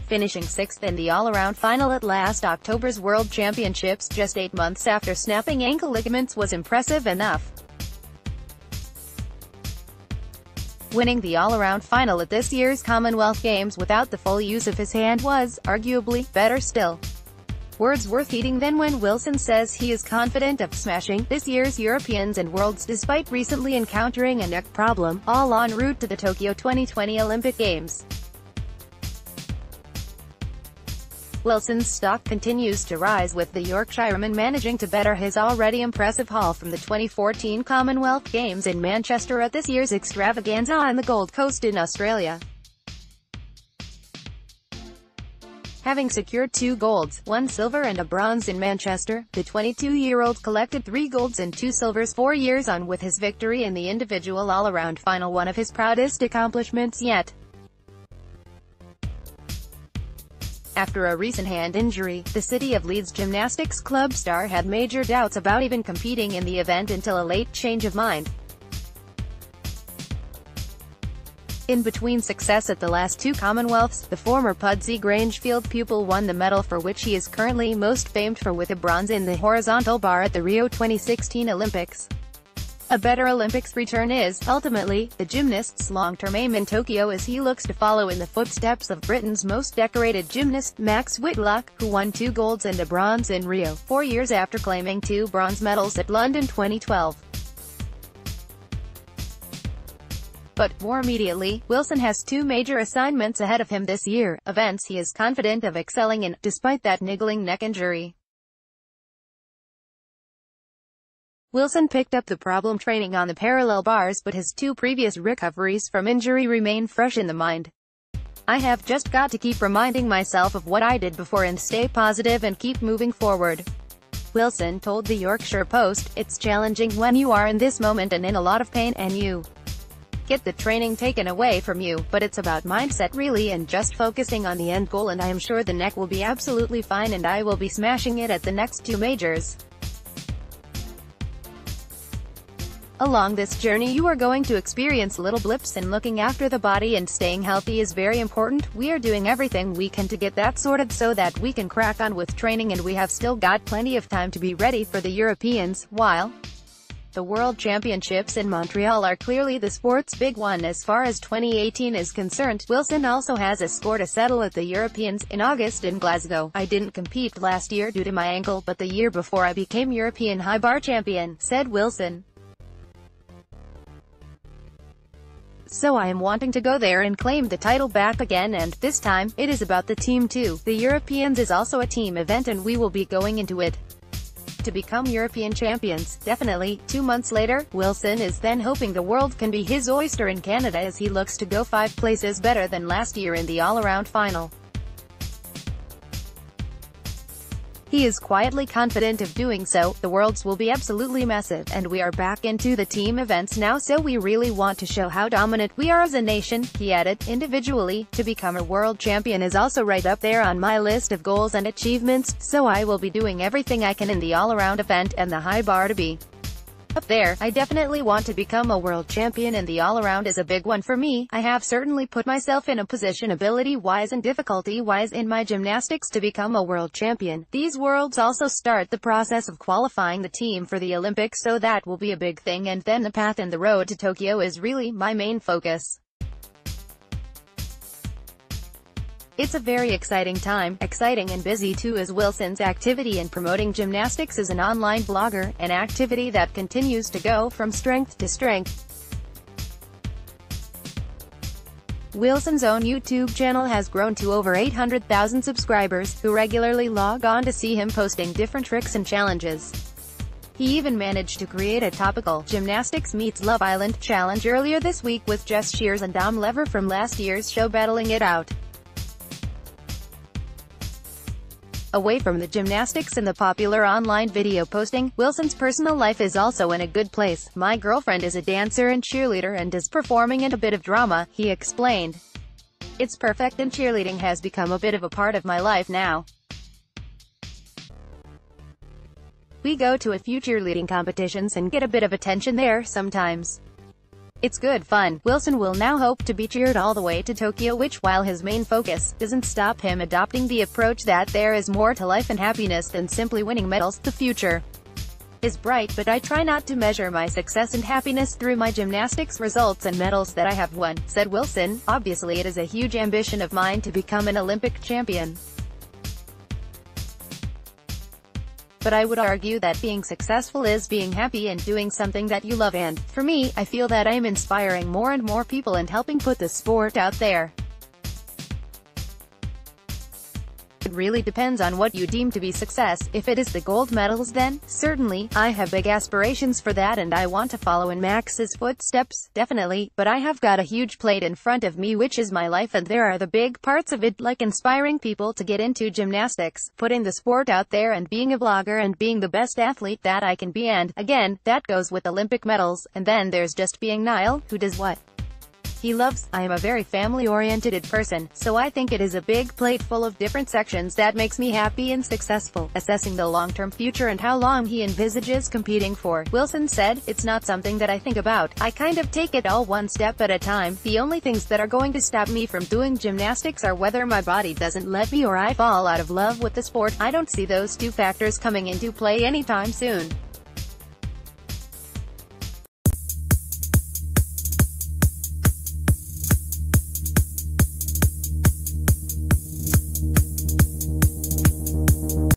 finishing 6th in the all-around final at last October's World Championships just 8 months after snapping ankle ligaments was impressive enough. Winning the all-around final at this year's Commonwealth Games without the full use of his hand was, arguably, better still. Words worth heeding then when Wilson says he is confident of smashing this year's Europeans and Worlds despite recently encountering a neck problem, all en route to the Tokyo 2020 Olympic Games. Wilson's stock continues to rise, with the Yorkshireman managing to better his already impressive haul from the 2014 Commonwealth Games in Manchester at this year's extravaganza on the Gold Coast in Australia. Having secured 2 golds, 1 silver and a bronze in Manchester, the 22-year-old collected 3 golds and 2 silvers 4 years on, with his victory in the individual all-around final one of his proudest accomplishments yet. After a recent hand injury, the City of Leeds Gymnastics club star had major doubts about even competing in the event until a late change of mind. In between success at the last 2 Commonwealths, the former Pudsey Grangefield pupil won the medal for which he is currently most famed for, with a bronze in the horizontal bar at the Rio 2016 Olympics. A better Olympics return is, ultimately, the gymnast's long-term aim in Tokyo as he looks to follow in the footsteps of Britain's most decorated gymnast, Max Whitlock, who won 2 golds and a bronze in Rio, 4 years after claiming 2 bronze medals at London 2012. But, more immediately, Wilson has 2 major assignments ahead of him this year, events he is confident of excelling in, despite that niggling neck injury. Wilson picked up the problem training on the parallel bars, but his 2 previous recoveries from injury remain fresh in the mind. "I have just got to keep reminding myself of what I did before and stay positive and keep moving forward," Wilson told the Yorkshire Post. "It's challenging when you are in this moment and in a lot of pain, and you get the training taken away from you, but it's about mindset really, and just focusing on the end goal, and I am sure the neck will be absolutely fine and I will be smashing it at the next 2 majors. Along this journey you are going to experience little blips, and looking after the body and staying healthy is very important. We are doing everything we can to get that sorted so that we can crack on with training, and we have still got plenty of time to be ready for the Europeans, while the World Championships in Montreal are clearly the sport's big one as far as 2018 is concerned. Wilson also has a score to settle at the Europeans, in August in Glasgow. "I didn't compete last year due to my ankle, but the year before I became European high bar champion," said Wilson. "So I am wanting to go there and claim the title back again, and, this time, it is about the team too. The Europeans is also a team event and we will be going into it to become European champions, definitely." 2 months later, Wilson is then hoping the world can be his oyster in Canada as he looks to go 5 places better than last year in the all-around final. He is quietly confident of doing so. "The Worlds will be absolutely massive, and we are back into the team events now, so we really want to show how dominant we are as a nation," he added. "Individually, to become a world champion is also right up there on my list of goals and achievements, so I will be doing everything I can in the all-around event and the high bar to be up there. I definitely want to become a world champion, and the all-around is a big one for me. I have certainly put myself in a position ability-wise and difficulty-wise in my gymnastics to become a world champion. These Worlds also start the process of qualifying the team for the Olympics, so that will be a big thing, and then the path and the road to Tokyo is really my main focus. It's a very exciting time, exciting and busy too, as Wilson's activity in promoting gymnastics as an online blogger, an activity that continues to go from strength to strength. Wilson's own YouTube channel has grown to over 800,000 subscribers, who regularly log on to see him posting different tricks and challenges. He even managed to create a topical "Gymnastics Meets Love Island" challenge earlier this week with Jess Shears and Dom Lever from last year's show battling it out. Away from the gymnastics and the popular online video posting, Wilson's personal life is also in a good place. "My girlfriend is a dancer and cheerleader and is performing in a bit of drama," he explained. "It's perfect, and cheerleading has become a bit of a part of my life now. We go to a few cheerleading competitions and get a bit of attention there sometimes. It's good fun. Wilson will now hope to be cheered all the way to Tokyo, which, while his main focus, doesn't stop him adopting the approach that there is more to life and happiness than simply winning medals. The future is bright, but I try not to measure my success and happiness through my gymnastics results and medals that I have won, said Wilson. Obviously it is a huge ambition of mine to become an Olympic champion. But I would argue that being successful is being happy and doing something that you love, and, for me, I feel that I am inspiring more and more people and helping put the sport out there. It really depends on what you deem to be success. If it is the gold medals, then, certainly, I have big aspirations for that and I want to follow in Max's footsteps, definitely, but I have got a huge plate in front of me which is my life, and there are the big parts of it, like inspiring people to get into gymnastics, putting the sport out there, and being a blogger and being the best athlete that I can be, and, again, that goes with Olympic medals, and then there's just being Nile, who does what he loves. I am a very family-oriented person, so I think it is a big plate full of different sections that makes me happy and successful. Assessing the long-term future and how long he envisages competing for, Wilson said, "It's not something that I think about. I kind of take it all one step at a time. The only things that are going to stop me from doing gymnastics are whether my body doesn't let me or I fall out of love with the sport. I don't see those two factors coming into play anytime soon."